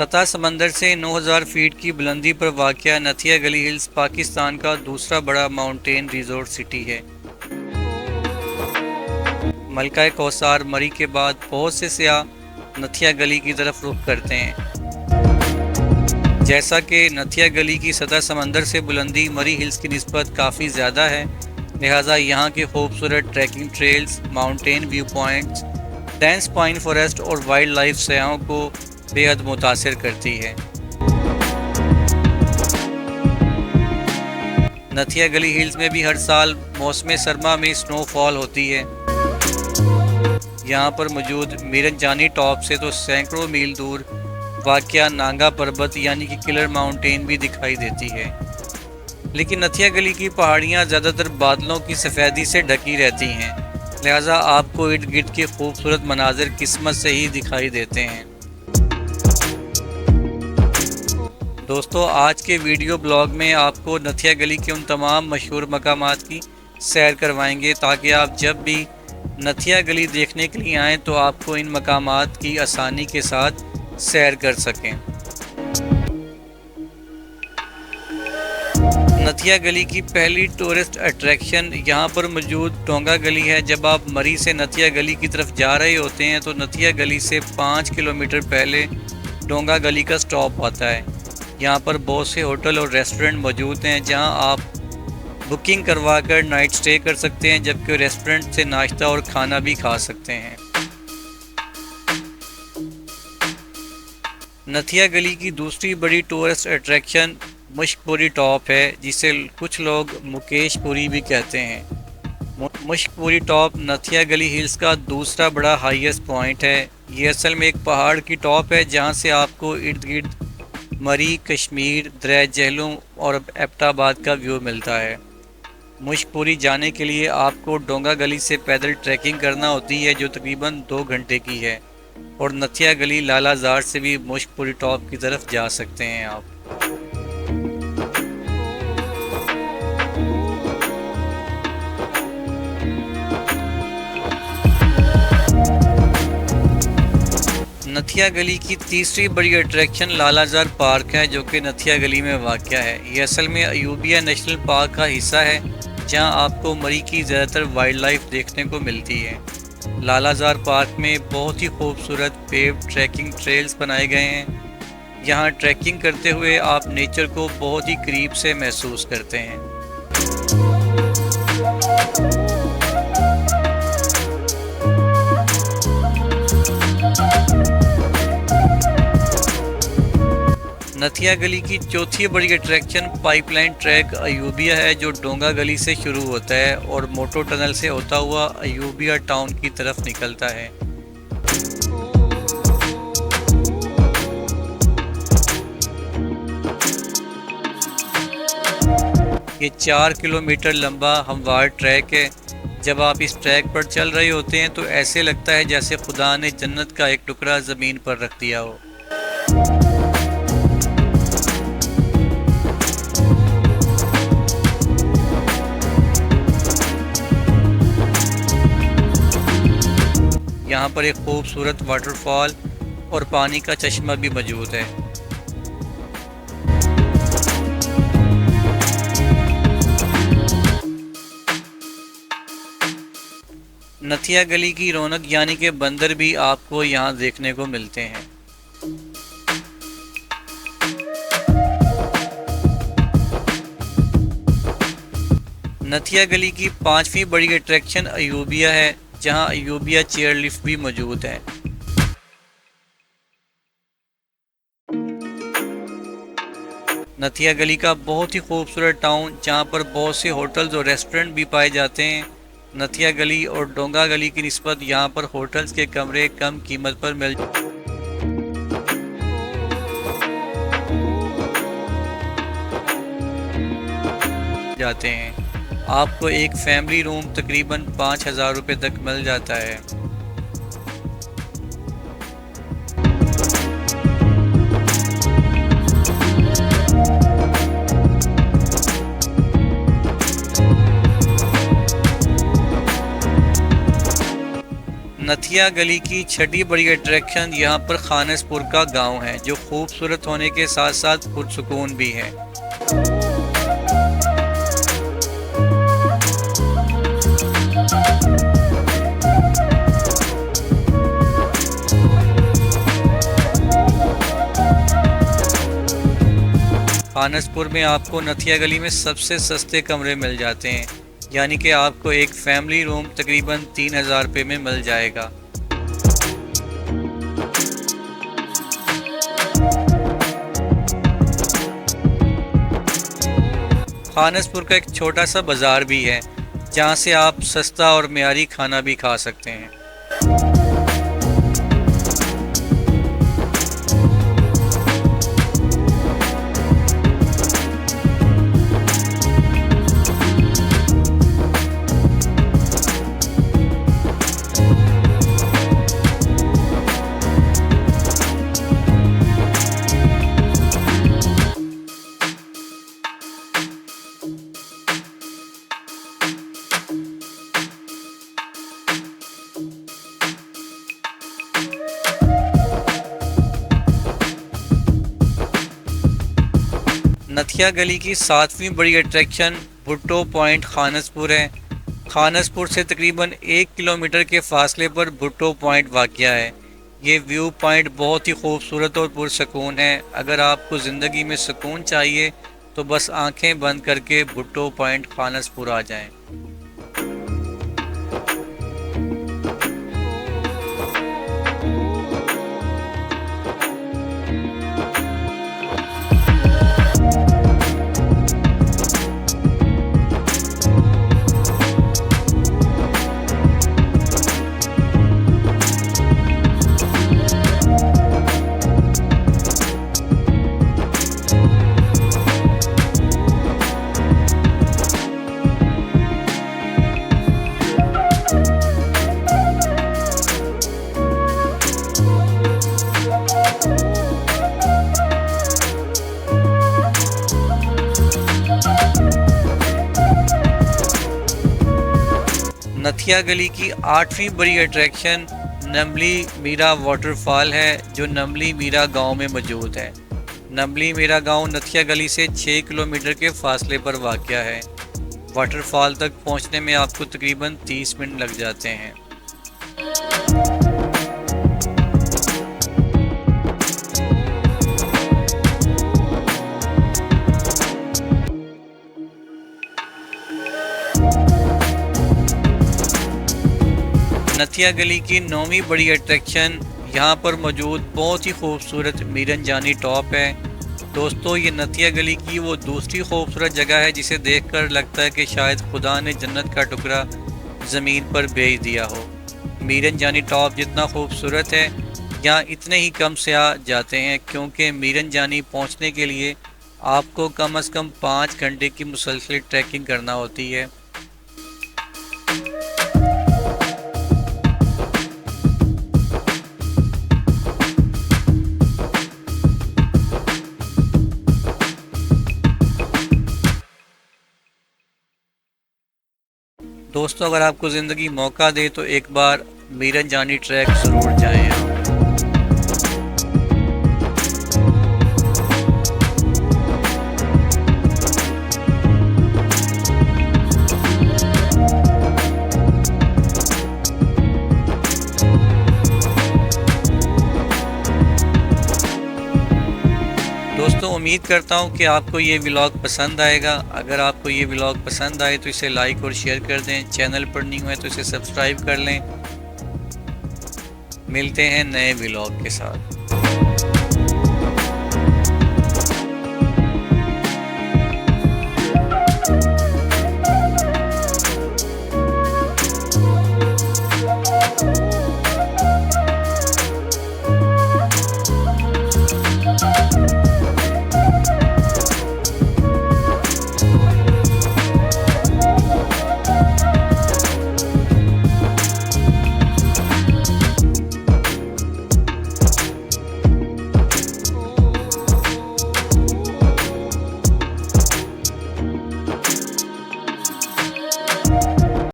सतह समंदर से 9000 फीट की बुलंदी पर वाक़या नथिया गली हिल्स पाकिस्तान का दूसरा बड़ा माउंटेन रिजॉर्ट सिटी है। मलका कौसार मरी के बाद बहुत से सियाह नथिया गली की तरफ रुख करते हैं। जैसा कि नथिया गली की सतह समंदर से बुलंदी मरी हिल्स की निस्बत काफ़ी ज़्यादा है, लिहाजा यहाँ के खूबसूरत trekking trails, mountain view points, dense pine forest और वाइल्ड लाइफ सयाहों को बेहद मुतासिर करती है। नथिया गली हिल्स में भी हर साल मौसम सरमा में स्नोफॉल होती है। यहाँ पर मौजूद मीरनजानी टॉप से तो सैकड़ों मील दूर वाक़या नांगा पर्वत यानी कि किलर माउंटेन भी दिखाई देती है। लेकिन नथिया गली की पहाड़ियाँ ज़्यादातर बादलों की सफ़ेदी से ढकी रहती हैं, लिहाजा आपको इर्द गिर्द के खूबसूरत मनाजिर किस्मत से ही दिखाई देते हैं। दोस्तों, आज के वीडियो ब्लॉग में आपको नथिया गली के उन तमाम मशहूर मकामात की सैर करवाएंगे ताकि आप जब भी नथिया गली देखने के लिए आएँ तो आपको इन मकामात की आसानी के साथ सैर कर सकें। नथिया गली की पहली टूरिस्ट अट्रैक्शन यहाँ पर मौजूद डोंगा गली है। जब आप मरी से नथिया गली की तरफ जा रहे होते हैं तो नथिया गली से 5 किलोमीटर पहले डोंगा गली का स्टॉप आता है। यहाँ पर बहुत से होटल और रेस्टोरेंट मौजूद हैं जहाँ आप बुकिंग करवा कर नाइट स्टे कर सकते हैं, जबकि रेस्टोरेंट से नाश्ता और खाना भी खा सकते हैं। नथिया गली की दूसरी बड़ी टूरिस्ट अट्रैक्शन मुश्कपुरी टॉप है, जिसे कुछ लोग मुकेशपुरी भी कहते हैं। मुश्कपुरी टॉप नथिया गली हिल्स का दूसरा बड़ा हाईएस्ट पॉइंट है। ये असल में एक पहाड़ की टॉप है जहां से आपको इर्द गिर्द मरी, कश्मीर, दरिया जहलुम और एबटाबाद का व्यू मिलता है। मुश्कपुरी जाने के लिए आपको डोंगा गली से पैदल ट्रैकिंग करना होती है जो तकरीबन 2 घंटे की है, और नथिया गली लालाजार से भी मुश्कपुरी टॉप की तरफ जा सकते हैं आप। नथिया गली की तीसरी बड़ी अट्रैक्शन लालाजार पार्क है जो कि नथिया गली में वाक़या है। ये असल में अयूबिया नेशनल पार्क का हिस्सा है जहां आपको मरी की ज़्यादातर वाइल्ड लाइफ देखने को मिलती है। लालाजार पार्क में बहुत ही खूबसूरत पेव्ड ट्रैकिंग ट्रेल्स बनाए गए हैं। यहाँ ट्रैकिंग करते हुए आप नेचर को बहुत ही करीब से महसूस करते हैं। नथिया गली की चौथी बड़ी अट्रैक्शन पाइपलाइन ट्रैक अयूबिया है जो डोंगा गली से शुरू होता है और मोटो टनल से होता हुआ अयूबिया टाउन की तरफ निकलता है। ये 4 किलोमीटर लंबा हमवार ट्रैक है। जब आप इस ट्रैक पर चल रहे होते हैं तो ऐसे लगता है जैसे खुदा ने जन्नत का एक टुकड़ा ज़मीन पर रख दिया हो। यहाँ पर एक खूबसूरत वाटरफॉल और पानी का चश्मा भी मौजूद है। नथिया गली की रौनक यानी के बंदर भी आपको यहाँ देखने को मिलते हैं। नथिया गली की 5वीं बड़ी अट्रैक्शन अयूबिया है जहां अयूबिया चेयर लिफ्ट भी मौजूद है। नथिया गली का बहुत ही खूबसूरत टाउन जहां पर बहुत से होटल्स और रेस्टोरेंट भी पाए जाते हैं। नथिया गली और डोंगा गली की निस्बत यहां पर होटल्स के कमरे कम कीमत पर मिल जाते हैं। आपको एक फैमिली रूम तकरीबन 5000 रुपये तक मिल जाता है। नथिया गली की छठी बड़ी अट्रैक्शन यहाँ पर खानसपुर का गांव है, जो खूबसूरत होने के साथ साथ पुरसुकून भी है। खानसपुर में आपको नथिया गली में सबसे सस्ते कमरे मिल जाते हैं, यानी कि आपको एक फैमिली रूम तकरीबन 3000 रुपये में मिल जाएगा। खानसपुर का एक छोटा सा बाज़ार भी है, जहाँ से आप सस्ता और मियारी खाना भी खा सकते हैं। नथिया गली की 7वीं बड़ी अट्रैक्शन भुट्टो पॉइंट खानसपुर है। खानसपुर से तकरीबन 1 किलोमीटर के फासले पर भुट्टो पॉइंट वाक़या है। ये व्यू पॉइंट बहुत ही खूबसूरत और पुरसकून है। अगर आपको ज़िंदगी में सुकून चाहिए तो बस आंखें बंद करके भुट्टो पॉइंट खानसपुर आ जाएं। नथिया गली की 8वीं बड़ी अट्रैक्शन नमली मीरा वाटरफॉल है, जो नमली मीरा गांव में मौजूद है। नमली मीरा गांव नथिया गली से 6 किलोमीटर के फासले पर वाक़या है। वाटरफॉल तक पहुंचने में आपको तकरीबन 30 मिनट लग जाते हैं। नथिया गली की 9वीं बड़ी अट्रैक्शन यहाँ पर मौजूद बहुत ही खूबसूरत मीरन जानी टॉप है। दोस्तों, ये नथिया गली की वो दूसरी खूबसूरत जगह है जिसे देखकर लगता है कि शायद खुदा ने जन्नत का टुकड़ा ज़मीन पर भेज दिया हो। मीरन जानी टॉप जितना खूबसूरत है, यहाँ इतने ही कम सयाह जाते हैं, क्योंकि मीरन जानी पहुँचने के लिए आपको कम से कम 5 घंटे की मुसलसल ट्रैकिंग करना होती है। दोस्तों, अगर आपको ज़िंदगी मौका दे तो एक बार मीरन जानी ट्रैक ज़रूर जाएं आप। दोस्तों, उम्मीद करता हूँ कि आपको ये व्लॉग पसंद आएगा। अगर आपको ये व्लॉग पसंद आए तो इसे लाइक और शेयर कर दें। चैनल पर न्यू है तो इसे सब्सक्राइब कर लें। मिलते हैं नए व्लॉग के साथ।